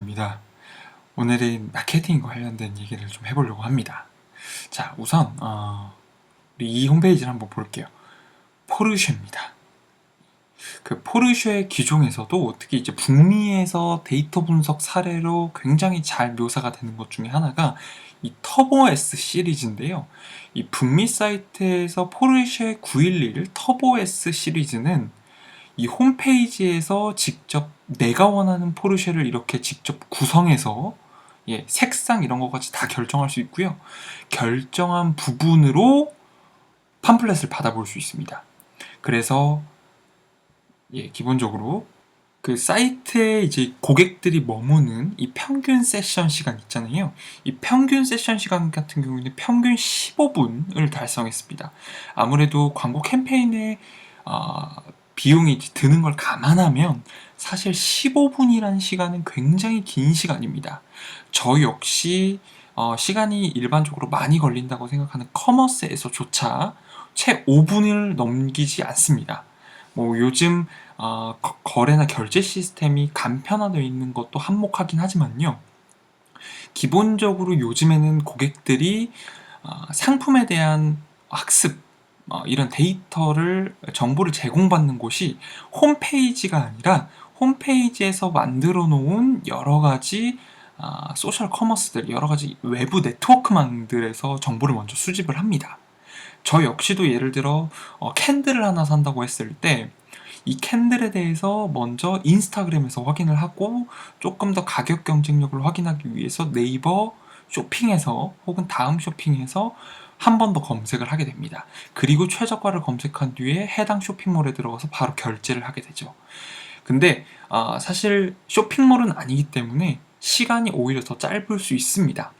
입니다. 오늘은 마케팅과 관련된 얘기를 좀 해보려고 합니다. 자, 우선 우리 이 홈페이지를 한번 볼게요. 포르쉐입니다. 그 포르쉐 기종에서도 특히 이제 북미에서 데이터 분석 사례로 굉장히 잘 묘사가 되는 것 중에 하나가 이 터보 S 시리즈인데요. 이 북미 사이트에서 포르쉐 911 터보 S 시리즈는 이 홈페이지에서 직접 내가 원하는 포르쉐를 이렇게 직접 구성해서 색상 이런 것까지 다 결정할 수 있고요. 결정한 부분으로 팜플렛을 받아볼 수 있습니다. 그래서 기본적으로 그 사이트에 이제 고객들이 머무는 이 평균 세션 시간 있잖아요. 이 평균 세션 시간 같은 경우에는 평균 15분을 달성했습니다. 아무래도 광고 캠페인에 비용이 드는 걸 감안하면 사실 15분이라는 시간은 굉장히 긴 시간입니다. 저 역시 시간이 일반적으로 많이 걸린다고 생각하는 커머스에서조차 채 5분을 넘기지 않습니다. 뭐 요즘 거래나 결제 시스템이 간편화되어 있는 것도 한몫하긴 하지만요. 기본적으로 요즘에는 고객들이 상품에 대한 학습, 이런 정보를 제공받는 곳이 홈페이지가 아니라 홈페이지에서 만들어 놓은 여러 가지 소셜 커머스들, 여러 가지 외부 네트워크망들에서 정보를 먼저 수집을 합니다. 저 역시도 예를 들어 캔들을 하나 산다고 했을 때 이 캔들에 대해서 먼저 인스타그램에서 확인을 하고 조금 더 가격 경쟁력을 확인하기 위해서 네이버 쇼핑에서 혹은 다음 쇼핑에서 한 번 더 검색을 하게 됩니다. 그리고 최저가를 검색한 뒤에 해당 쇼핑몰에 들어가서 바로 결제를 하게 되죠. 근데 사실 쇼핑몰은 아니기 때문에 시간이 오히려 더 짧을 수 있습니다.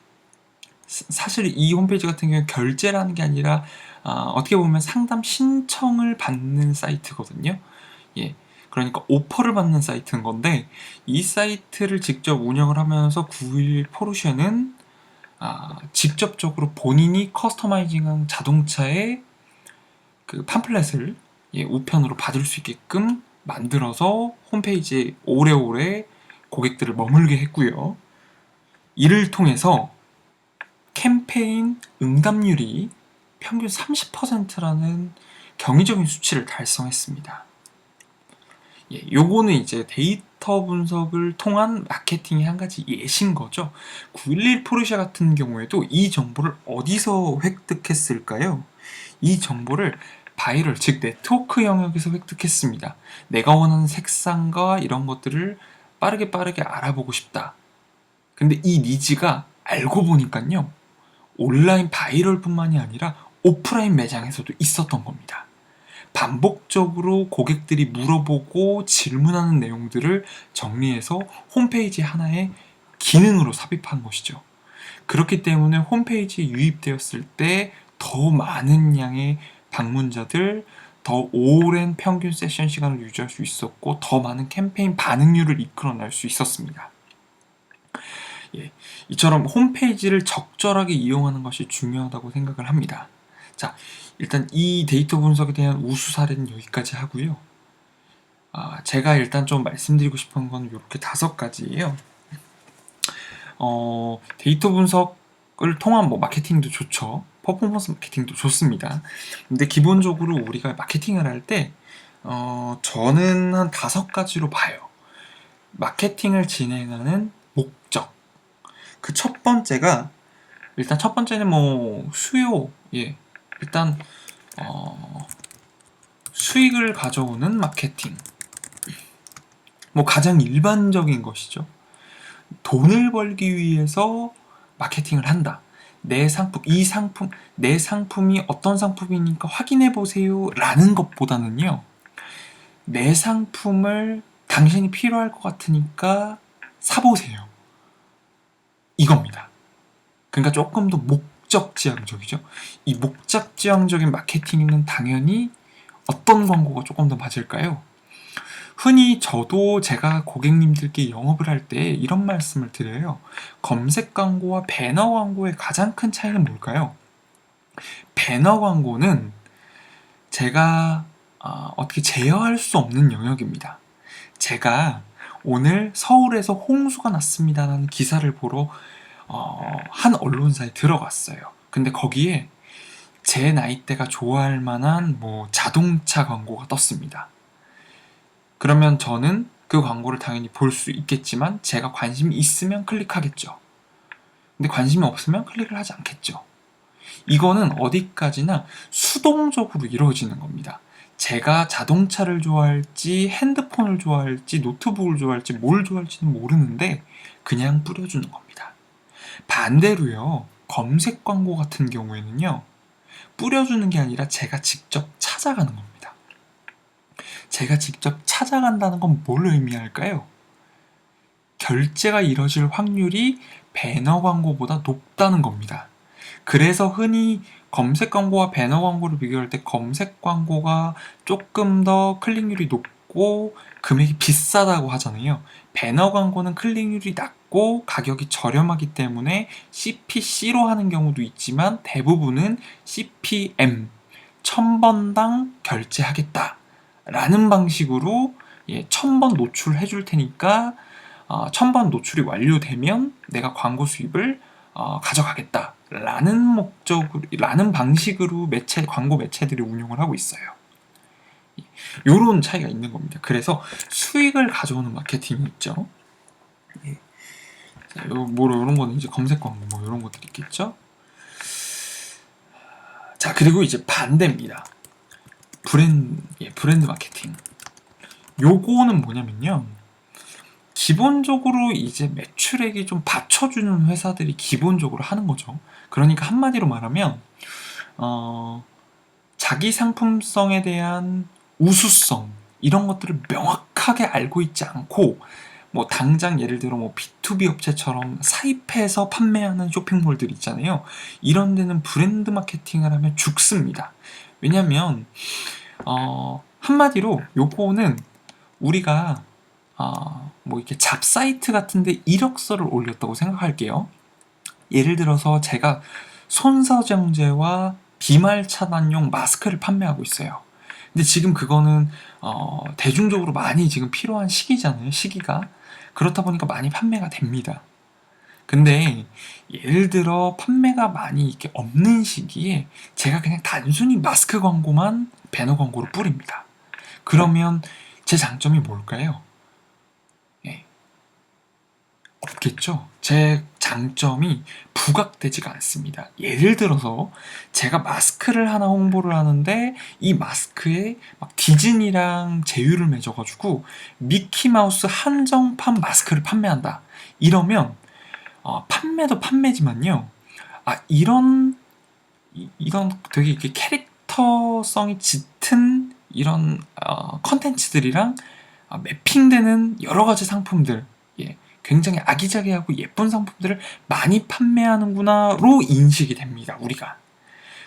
사실 이 홈페이지 같은 경우는 결제라는 게 아니라 어떻게 보면 상담 신청을 받는 사이트거든요. 그러니까 오퍼를 받는 사이트인 건데 이 사이트를 직접 운영을 하면서 911 포르쉐는 직접적으로 본인이 커스터마이징한 자동차의 그 팜플렛을 우편으로 받을 수 있게끔 만들어서 홈페이지에 오래오래 고객들을 머물게 했고요. 이를 통해서 캠페인 응답률이 평균 30%라는 경이적인 수치를 달성했습니다. 요거는 이제 데이터 분석을 통한 마케팅의 한 가지 예시인 거죠. 911 포르쉐 같은 경우에도 이 정보를 어디서 획득했을까요? 이 정보를 바이럴, 즉 네트워크 영역에서 획득했습니다. 내가 원하는 색상과 이런 것들을 빠르게 알아보고 싶다. 근데 이 니즈가 알고 보니까요. 온라인 바이럴뿐만이 아니라 오프라인 매장에서도 있었던 겁니다. 반복적으로 고객들이 물어보고 질문하는 내용들을 정리해서 홈페이지 하나의 기능으로 삽입한 것이죠. 그렇기 때문에 홈페이지에 유입되었을 때 더 많은 양의 방문자들, 더 오랜 평균 세션 시간을 유지할 수 있었고 더 많은 캠페인 반응률을 이끌어낼 수 있었습니다. 이처럼 홈페이지를 적절하게 이용하는 것이 중요하다고 생각을 합니다. 자, 일단 이 데이터 분석에 대한 우수 사례는 여기까지 하고요. 제가 일단 좀 말씀드리고 싶은 건 이렇게 5가지예요. 데이터 분석을 통한 마케팅도 좋죠. 퍼포먼스 마케팅도 좋습니다. 근데 기본적으로 우리가 마케팅을 할 때 저는 한 5가지로 봐요. 마케팅을 진행하는 목적. 그 첫 번째가 일단 첫 번째는 수요. 일단 수익을 가져오는 마케팅. 가장 일반적인 것이죠. 돈을 벌기 위해서 마케팅을 한다. 내 상품이 어떤 상품이니까 확인해 보세요. 라는 것보다는요. 내 상품을 당신이 필요할 것 같으니까 사보세요. 이겁니다. 그러니까 조금 더 목적지향적이죠. 이 목적지향적인 마케팅은 당연히 어떤 광고가 조금 더 맞을까요? 흔히 저도 제가 고객님들께 영업을 할 때 이런 말씀을 드려요. 검색 광고와 배너 광고의 가장 큰 차이는 뭘까요? 배너 광고는 제가 어떻게 제어할 수 없는 영역입니다. 제가 오늘 서울에서 홍수가 났습니다라는 기사를 보러 한 언론사에 들어갔어요. 근데 거기에 제 나이대가 좋아할 만한 뭐 자동차 광고가 떴습니다. 그러면 저는 그 광고를 당연히 볼 수 있겠지만 제가 관심이 있으면 클릭하겠죠. 근데 관심이 없으면 클릭을 하지 않겠죠. 이거는 어디까지나 수동적으로 이루어지는 겁니다. 제가 자동차를 좋아할지 핸드폰을 좋아할지 노트북을 좋아할지 뭘 좋아할지는 모르는데 그냥 뿌려주는 겁니다. 반대로요, 검색 광고 같은 경우에는요, 뿌려주는 게 아니라 제가 직접 찾아가는 겁니다. 제가 직접 찾아간다는 건 뭘 의미할까요? 결제가 이뤄질 확률이 배너 광고보다 높다는 겁니다. 그래서 흔히 검색 광고와 배너 광고를 비교할 때 검색 광고가 조금 더 클릭률이 높고 금액이 비싸다고 하잖아요. 배너 광고는 클릭률이 낮고 가격이 저렴하기 때문에 CPC로 하는 경우도 있지만 대부분은 CPM, 1000번당 결제하겠다 라는 방식으로 1000번 노출해 줄 테니까 1000번 노출이 완료되면 내가 광고 수입을 가져가겠다 라는 목적으로, 라는 방식으로 광고 매체들이 운용을 하고 있어요. 요런 차이가 있는 겁니다. 그래서 수익을 가져오는 마케팅이 있죠. 자, 요런 거는 이제 검색 광고 뭐 요런 것들이 있겠죠. 자, 그리고 이제 반대입니다. 브랜드 마케팅. 요거는 뭐냐면요, 기본적으로 이제 매출액이 좀 받쳐주는 회사들이 기본적으로 하는 거죠. 그러니까 한마디로 말하면 자기 상품성에 대한 우수성 이런 것들을 명확하게 알고 있지 않고 뭐 당장 예를 들어 뭐 B2B 업체처럼 사입해서 판매하는 쇼핑몰들 있잖아요. 이런 데는 브랜드 마케팅을 하면 죽습니다. 왜냐면 한마디로 요거는 우리가 뭐 이렇게 잡사이트 같은데 이력서를 올렸다고 생각할게요. 예를 들어서 제가 손서정제와 비말 차단용 마스크를 판매하고 있어요. 근데 지금 그거는 대중적으로 많이 지금 필요한 시기잖아요. 시기가 그렇다 보니까 많이 판매가 됩니다. 근데 예를 들어 판매가 많이 이렇게 없는 시기에 제가 그냥 단순히 마스크 광고만 배너 광고로 뿌립니다. 그러면 제 장점이 뭘까요? 없겠죠. 제 장점이 부각되지가 않습니다. 예를 들어서 제가 마스크를 하나 홍보를 하는데 이 마스크에 막 디즈니랑 제휴를 맺어가지고 미키마우스 한정판 마스크를 판매한다. 이러면 판매도 판매지만요. 이런 되게 이렇게 캐릭터성이 짙은 이런 컨텐츠들이랑 매핑되는 여러 가지 상품들, 굉장히 아기자기하고 예쁜 상품들을 많이 판매하는구나로 인식이 됩니다, 우리가.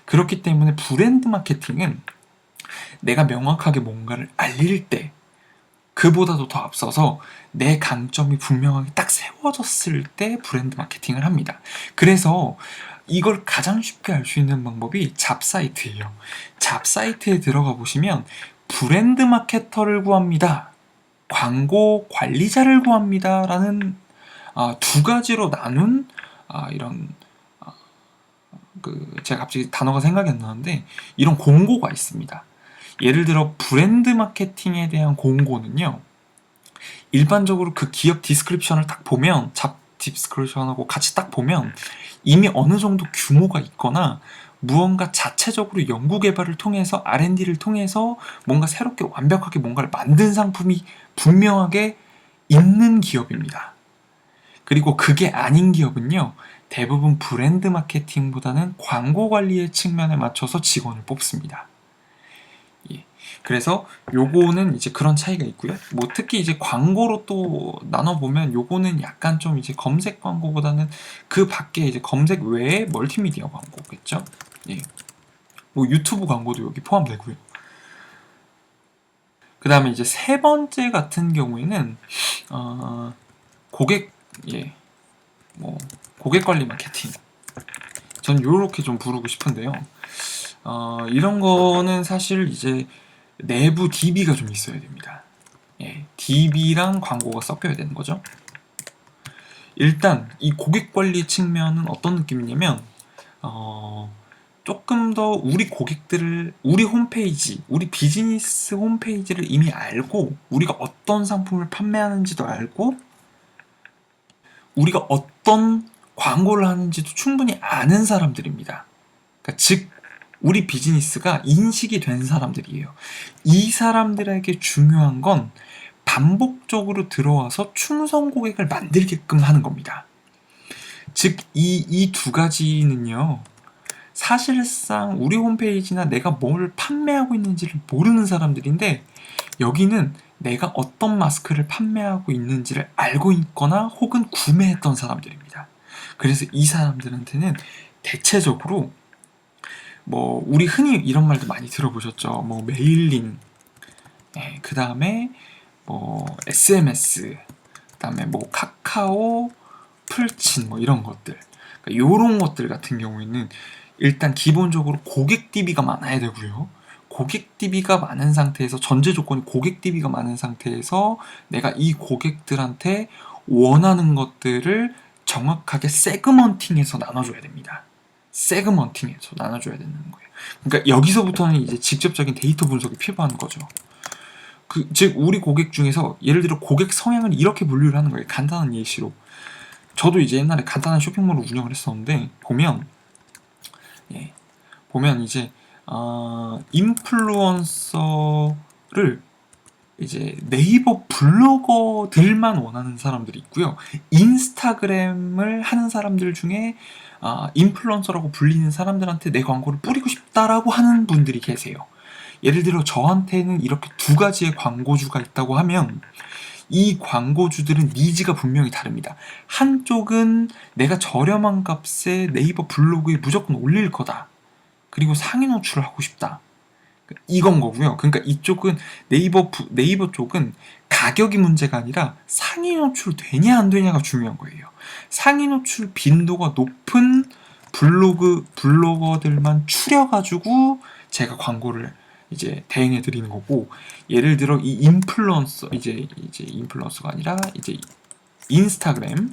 그렇기 때문에 브랜드 마케팅은 내가 명확하게 뭔가를 알릴 때 그보다도 더 앞서서 내 강점이 분명하게 딱 세워졌을 때 브랜드 마케팅을 합니다. 그래서 이걸 가장 쉽게 알 수 있는 방법이 잡사이트예요. 잡사이트에 들어가 보시면 브랜드 마케터를 구합니다, 광고 관리자를 구합니다 라는 두 가지로 나눈 이런 제가 갑자기 단어가 생각이 안 나는데 이런 공고가 있습니다. 예를 들어 브랜드 마케팅에 대한 공고는요, 일반적으로 그 기업 디스크립션을 딱 보면, 잡 디스크립션하고 같이 딱 보면 이미 어느 정도 규모가 있거나 무언가 자체적으로 연구개발을 통해서 R&D를 통해서 뭔가 새롭게 완벽하게 뭔가를 만든 상품이 분명하게 있는 기업입니다. 그리고 그게 아닌 기업은요, 대부분 브랜드 마케팅보다는 광고 관리의 측면에 맞춰서 직원을 뽑습니다. 그래서 요거는 이제 그런 차이가 있고요. 뭐 특히 이제 광고로 또 나눠보면 요거는 약간 좀 이제 검색 광고보다는 그 밖에 이제 검색 외에 멀티미디어 광고겠죠. 뭐 유튜브 광고도 여기 포함되고요. 그 다음에 이제 세 번째 같은 경우에는 고객 관리 마케팅. 전 요렇게 좀 부르고 싶은데요. 이런 거는 사실 이제 내부 DB가 좀 있어야 됩니다. DB랑 광고가 섞여야 되는 거죠. 일단 이 고객 관리 측면은 어떤 느낌이냐면 조금 더 우리 고객들을 우리 홈페이지, 우리 비즈니스 홈페이지를 이미 알고 우리가 어떤 상품을 판매하는지도 알고 우리가 어떤 광고를 하는지도 충분히 아는 사람들입니다. 그러니까 즉 우리 비즈니스가 인식이 된 사람들이에요. 이 사람들에게 중요한 건 반복적으로 들어와서 충성 고객을 만들게끔 하는 겁니다. 즉 이 두 가지는요, 사실상 우리 홈페이지나 내가 뭘 판매하고 있는지를 모르는 사람들인데, 여기는 내가 어떤 마스크를 판매하고 있는지를 알고 있거나 혹은 구매했던 사람들입니다. 그래서 이 사람들한테는 대체적으로 뭐 우리 흔히 이런 말도 많이 들어보셨죠. 뭐 메일링, 그 다음에 뭐 SMS, 그 다음에 뭐 카카오, 풀친 뭐 이런 것들, 그러니까 요런 것들 같은 경우에는 일단 기본적으로 고객 DB가 많아야 되고요. 고객 DB가 많은 상태에서, 전제 조건이 고객 DB가 많은 상태에서 내가 이 고객들한테 원하는 것들을 정확하게 세그먼팅해서 나눠줘야 됩니다. 세그먼팅해서 나눠줘야 되는 거예요. 그러니까 여기서부터는 이제 직접적인 데이터 분석이 필요한 거죠. 즉 우리 고객 중에서 예를 들어 고객 성향을 이렇게 분류를 하는 거예요. 간단한 예시로. 저도 이제 옛날에 간단한 쇼핑몰을 운영을 했었는데 보면 이제 인플루언서를 이제 네이버 블로거들만 원하는 사람들이 있고요. 인스타그램을 하는 사람들 중에 인플루언서라고 불리는 사람들한테 내 광고를 뿌리고 싶다라고 하는 분들이 계세요. 예를 들어 저한테는 이렇게 두 가지의 광고주가 있다고 하면 이 광고주들은 니즈가 분명히 다릅니다. 한쪽은 내가 저렴한 값에 네이버 블로그에 무조건 올릴 거다. 그리고 상위 노출을 하고 싶다. 이건 거고요. 그러니까 이쪽은 네이버 쪽은 가격이 문제가 아니라 상위 노출 되냐 안 되냐가 중요한 거예요. 상위 노출 빈도가 높은 블로거들만 추려가지고 제가 광고를 이제 대행해 드리는 거고, 예를 들어 이 인플루언서 이제 인플루언서가 아니라 이제 인스타그램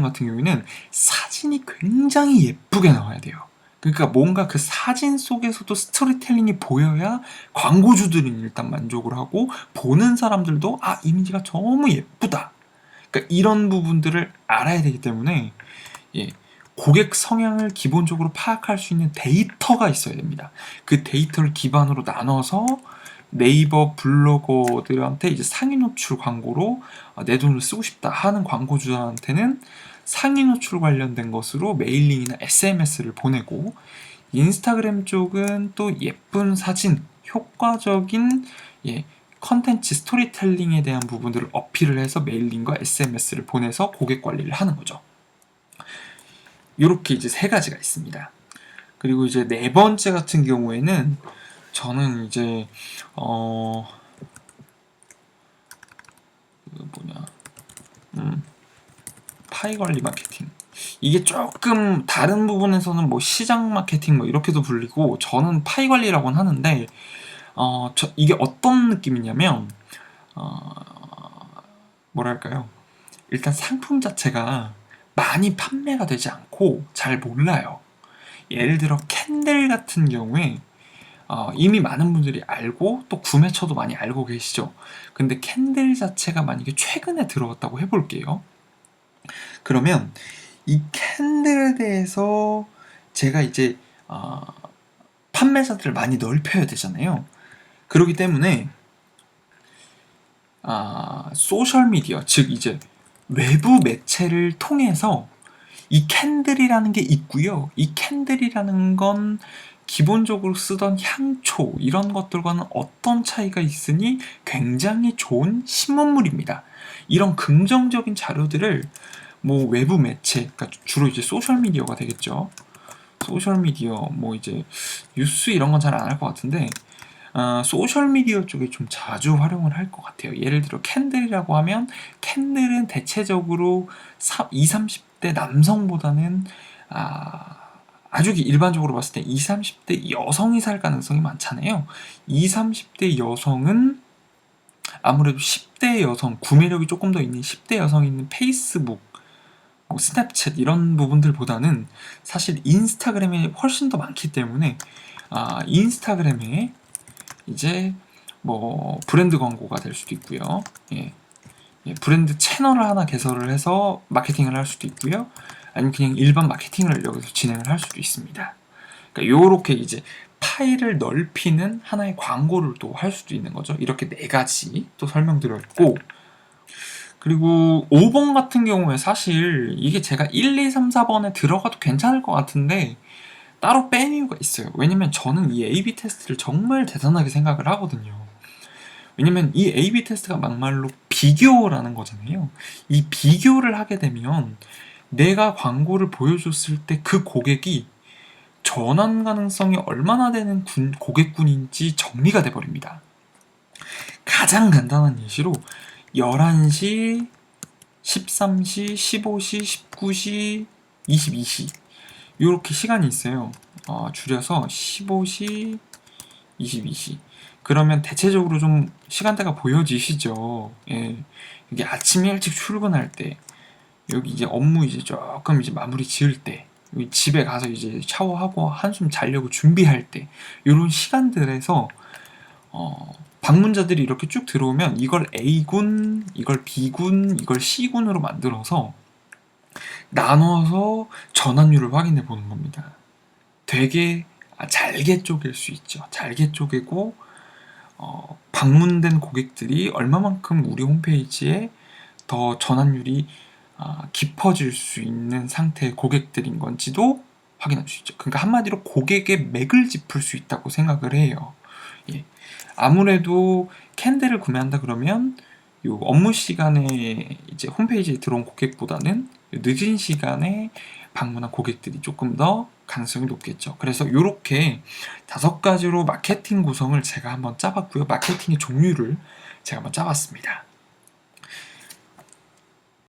같은 경우에는 사진이 굉장히 예쁘게 나와야 돼요. 그러니까 뭔가 그 사진 속에서도 스토리텔링이 보여야 광고주들은 일단 만족을 하고 보는 사람들도 이미지가 너무 예쁘다. 그러니까 이런 부분들을 알아야 되기 때문에 고객 성향을 기본적으로 파악할 수 있는 데이터가 있어야 됩니다. 그 데이터를 기반으로 나눠서 네이버 블로거들한테 이제 상위 노출 광고로 내 돈을 쓰고 싶다 하는 광고주들한테는 상위 노출 관련된 것으로 메일링이나 SMS를 보내고, 인스타그램 쪽은 또 예쁜 사진, 효과적인 컨텐츠 스토리텔링에 대한 부분들을 어필을 해서 메일링과 SMS를 보내서 고객 관리를 하는 거죠. 이렇게 이제 세 가지가 있습니다. 그리고 이제 네 번째 같은 경우에는 저는 이제 파이 관리 마케팅. 이게 조금 다른 부분에서는 뭐 시장 마케팅 뭐 이렇게도 불리고, 저는 파이 관리라고는 하는데 이게 어떤 느낌이냐면 뭐랄까요? 일단 상품 자체가 많이 판매가 되지 않고 잘 몰라요. 예를 들어 캔들 같은 경우에 이미 많은 분들이 알고 또 구매처도 많이 알고 계시죠. 근데 캔들 자체가 만약에 최근에 들어왔다고 해볼게요. 그러면 이 캔들에 대해서 제가 이제 판매자들을 많이 넓혀야 되잖아요. 그렇기 때문에 소셜미디어, 즉 이제 외부 매체를 통해서 이 캔들이라는 게 있고요. 이 캔들이라는 건 기본적으로 쓰던 향초 이런 것들과는 어떤 차이가 있으니 굉장히 좋은 신문물입니다. 이런 긍정적인 자료들을 뭐 외부 매체, 그러니까 주로 이제 소셜 미디어가 되겠죠. 소셜 미디어, 뭐 이제 뉴스 이런 건 잘 안 할 것 같은데 소셜 미디어 쪽에 좀 자주 활용을 할 것 같아요. 예를 들어 캔들이라고 하면 캔들은 대체적으로 20, 30대 남성보다는 아주 일반적으로 봤을 때 20, 30대 여성이 살 가능성이 많잖아요. 20, 30대 여성은 아무래도 10대 여성, 구매력이 조금 더 있는 10대 여성이 있는 페이스북, 뭐 스냅챗 이런 부분들보다는 사실 인스타그램이 훨씬 더 많기 때문에 인스타그램에 이제 뭐 브랜드 광고가 될 수도 있고요. 브랜드 채널을 하나 개설을 해서 마케팅을 할 수도 있고요. 아니면 그냥 일반 마케팅을 여기서 진행을 할 수도 있습니다. 그러니까 요렇게 이제 파일을 넓히는 하나의 광고를 또 할 수도 있는 거죠. 이렇게 4가지 또 설명드렸고, 그리고 5번 같은 경우에 사실 이게 제가 1, 2, 3, 4번에 들어가도 괜찮을 것 같은데 따로 뺀 이유가 있어요. 왜냐면 저는 이 A-B 테스트를 정말 대단하게 생각을 하거든요. 왜냐면 이 A-B 테스트가 막말로 비교라는 거잖아요. 이 비교를 하게 되면 내가 광고를 보여줬을 때 그 고객이 전환 가능성이 얼마나 되는 고객군인지 정리가 돼버립니다. 가장 간단한 예시로 11시, 13시, 15시, 19시, 22시 이렇게 시간이 있어요. 줄여서 15시, 22시. 그러면 대체적으로 좀 시간대가 보여지시죠. 예. 이게 아침 일찍 출근할 때, 여기 이제 업무 이제 조금 이제 마무리 지을 때, 여기 집에 가서 이제 샤워하고 한숨 자려고 준비할 때, 이런 시간들에서 방문자들이 이렇게 쭉 들어오면 이걸 A군, 이걸 B군, 이걸 C군으로 만들어서 나눠서 전환율을 확인해 보는 겁니다. 되게 잘게 쪼갤 수 있죠. 잘게 쪼개고 방문된 고객들이 얼마만큼 우리 홈페이지에 더 전환율이 깊어질 수 있는 상태의 고객들인 건지도 확인할 수 있죠. 그러니까 한마디로 고객의 맥을 짚을 수 있다고 생각을 해요. 예. 아무래도 캔들을 구매한다 그러면 요 업무 시간에 이제 홈페이지에 들어온 고객보다는 늦은 시간에 방문한 고객들이 조금 더 가능성이 높겠죠. 그래서 이렇게 5가지로 마케팅 구성을 제가 한번 짜봤고요. 마케팅의 종류를 제가 한번 짜봤습니다.